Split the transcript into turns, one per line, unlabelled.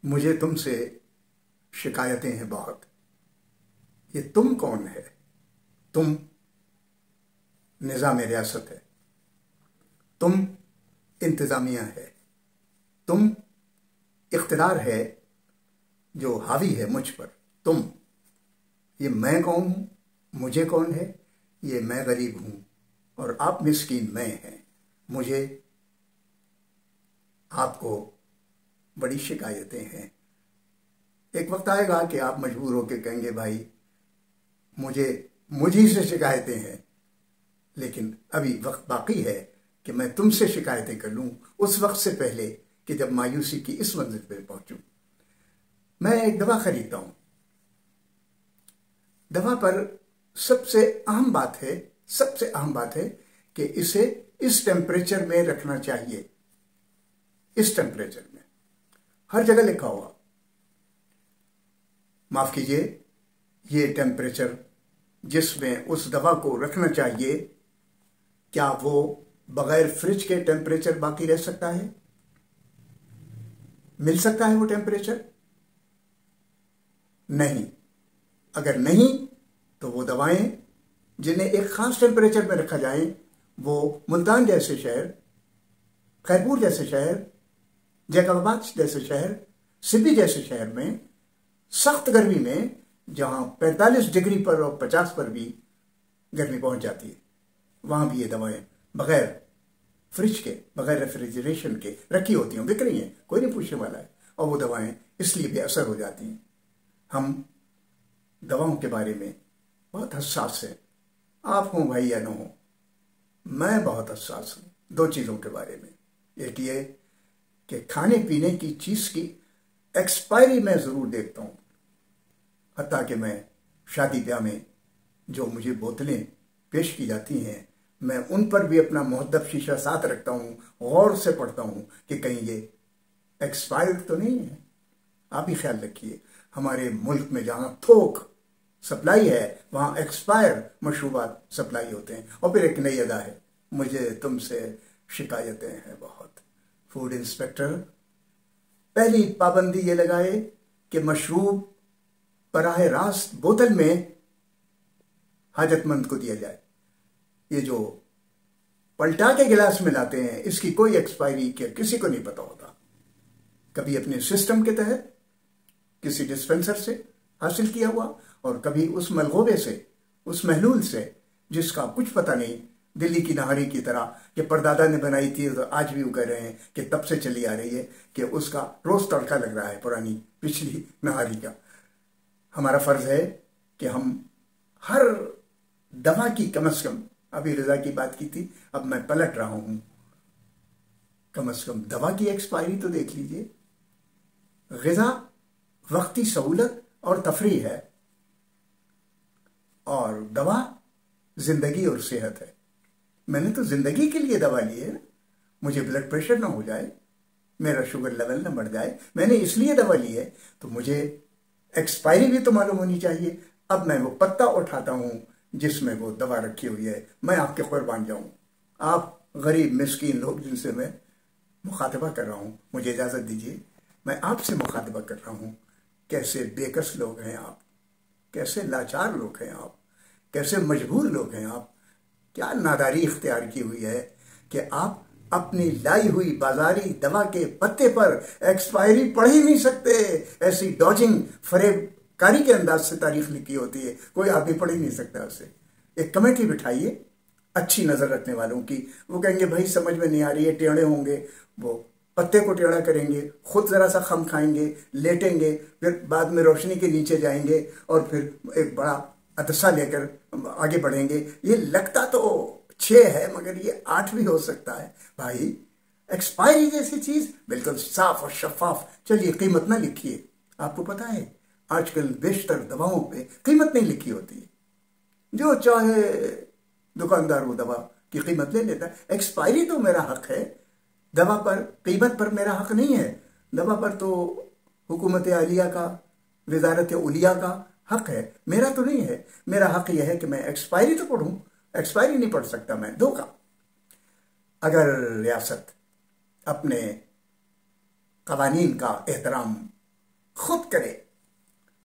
मुझे तुमसे शिकायतें हैं बहुत। ये तुम कौन है? तुम निज़ाम रियासत है, तुम इंतज़ामिया है, तुम इख्तिदार है जो हावी है मुझ पर। तुम, ये मैं कौन हूँ? मुझे कौन है? ये मैं गरीब हूँ और आप मिस्कीन मैं हैं। मुझे आपको बड़ी शिकायतें हैं। एक वक्त आएगा कि आप मजबूर होकर कहेंगे भाई मुझी से शिकायतें हैं, लेकिन अभी वक्त बाकी है कि मैं तुमसे शिकायतें कर लूँ उस वक्त से पहले कि जब मायूसी की इस मंजिल पर पहुंचूं। मैं एक दवा खरीदता हूं। दवा पर सबसे अहम बात है कि इसे इस टेम्परेचर में रखना चाहिए। इस टेम्परेचर में हर जगह लिखा हुआ, माफ कीजिए, ये टेम्परेचर जिसमें उस दवा को रखना चाहिए, क्या वो बगैर फ्रिज के टेम्परेचर बाकी रह सकता है? मिल सकता है वो टेम्परेचर? नहीं। अगर नहीं तो वो दवाएं जिन्हें एक खास टेम्परेचर में रखा जाए, वो मुल्तान जैसे शहर, खैरपुर जैसे शहर, जैकबाबाद जैसे शहर, सिद्दी जैसे शहर में सख्त गर्मी में, जहां 45 डिग्री पर और 50 पर भी गर्मी पहुंच जाती है, वहां भी ये दवाएं बगैर फ्रिज के, बगैर रेफ्रिजरेशन के रखी होती हैं, बिक रही हैं, कोई नहीं पूछने वाला है। और वो दवाएं इसलिए बेअसर हो जाती हैं। हम दवाओं के बारे में बहुत हसास हैं। आप हों भाई या न हो, मैं बहुत हसास हूं दो चीज़ों के बारे में। एक ये कि खाने पीने की चीज़ की एक्सपायरी मैं ज़रूर देखता हूँ। हत्ता कि मैं शादी ब्याह में जो मुझे बोतलें पेश की जाती हैं, मैं उन पर भी अपना मुहद्दब शीशा साथ रखता हूँ, गौर से पढ़ता हूँ कि कहीं ये एक्सपायर्ड तो नहीं है। आप ही ख्याल रखिए, हमारे मुल्क में जहाँ थोक सप्लाई है वहाँ एक्सपायर मशरूबात सप्लाई होते हैं। और फिर एक नई अदा है, मुझे तुमसे शिकायतें हैं बहुत। फूड इंस्पेक्टर पहली पाबंदी ये लगाए कि मशरूब बराह रास्त बोतल में हाजतमंद को दिया जाए। ये जो पलटा के गिलास में लाते हैं, इसकी कोई एक्सपायरी के किसी को नहीं पता होता। कभी अपने सिस्टम के तहत किसी डिस्पेंसर से हासिल किया हुआ, और कभी उस मलगोबे से, उस महलूल से जिसका कुछ पता नहीं, दिल्ली की नहारी की तरह कि परदादा ने बनाई थी तो आज भी वो कह रहे हैं कि तब से चली आ रही है कि उसका रोज तड़का लग रहा है पुरानी पिछली नहारी का। हमारा फर्ज है कि हम हर दवा की कम से कम, अभी रजा की बात की थी, अब मैं पलट रहा हूं, कम से कम दवा की एक्सपायरी तो देख लीजिए। ग़िज़ा वक्ती सहूलत और तफरीह है, और दवा जिंदगी और सेहत है। मैंने तो जिंदगी के लिए दवा ली है, मुझे ब्लड प्रेशर ना हो जाए, मेरा शुगर लेवल ना बढ़ जाए, मैंने इसलिए दवा ली है, तो मुझे एक्सपायरी भी तो मालूम होनी चाहिए। अब मैं वो पत्ता उठाता हूं जिसमें वो दवा रखी हुई है, मैं आपके कुर्बान जाऊं। आप गरीब मिस्कीन लोग जिनसे मैं मुखातबा कर रहा हूं, मुझे इजाजत दीजिए, मैं आपसे मुखातबा कर रहा हूं। कैसे बेकस लोग हैं आप, कैसे लाचार लोग हैं आप, कैसे मजबूर लोग हैं आप। क्या नादारी इख्तियार की हुई है कि आप अपनी लाई हुई बाजारी दवा के पत्ते पर एक्सपायरी पढ़ ही नहीं सकते। ऐसी डॉजिंग फरेबकारी के अंदाज से तारीख लिखी होती है, कोई आदमी पढ़ ही नहीं सकता उसे। एक कमेटी बिठाइए अच्छी नजर रखने वालों की, वो कहेंगे भाई समझ में नहीं आ रही है, टेढ़े होंगे, वो पत्ते को टेढ़ा करेंगे, खुद जरा सा खम खाएंगे, लेटेंगे, फिर बाद में रोशनी के नीचे जाएंगे और फिर एक बड़ा अदसा लेकर आगे बढ़ेंगे। ये लगता तो 6 है मगर ये 8 भी हो सकता है। भाई एक्सपायरी जैसी चीज बिल्कुल साफ और शफाफ। चलिए कीमत ना लिखिए, आपको पता है आजकल बेशतर दवाओं पे कीमत नहीं लिखी होती है, जो चाहे दुकानदार वो दवा की कीमत ले लेता है। एक्सपायरी तो मेरा हक है, दवा पर कीमत पर मेरा हक नहीं है। दवा पर तो हुकूमत आलिया का, वजारत उलिया का हक है, मेरा तो नहीं है। मेरा हक यह है कि मैं एक्सपायरी तो पढ़ूं, एक्सपायरी नहीं पढ़ सकता मैं, धोखा। अगर रियासत अपने कवानीन का एहतराम खुद करे।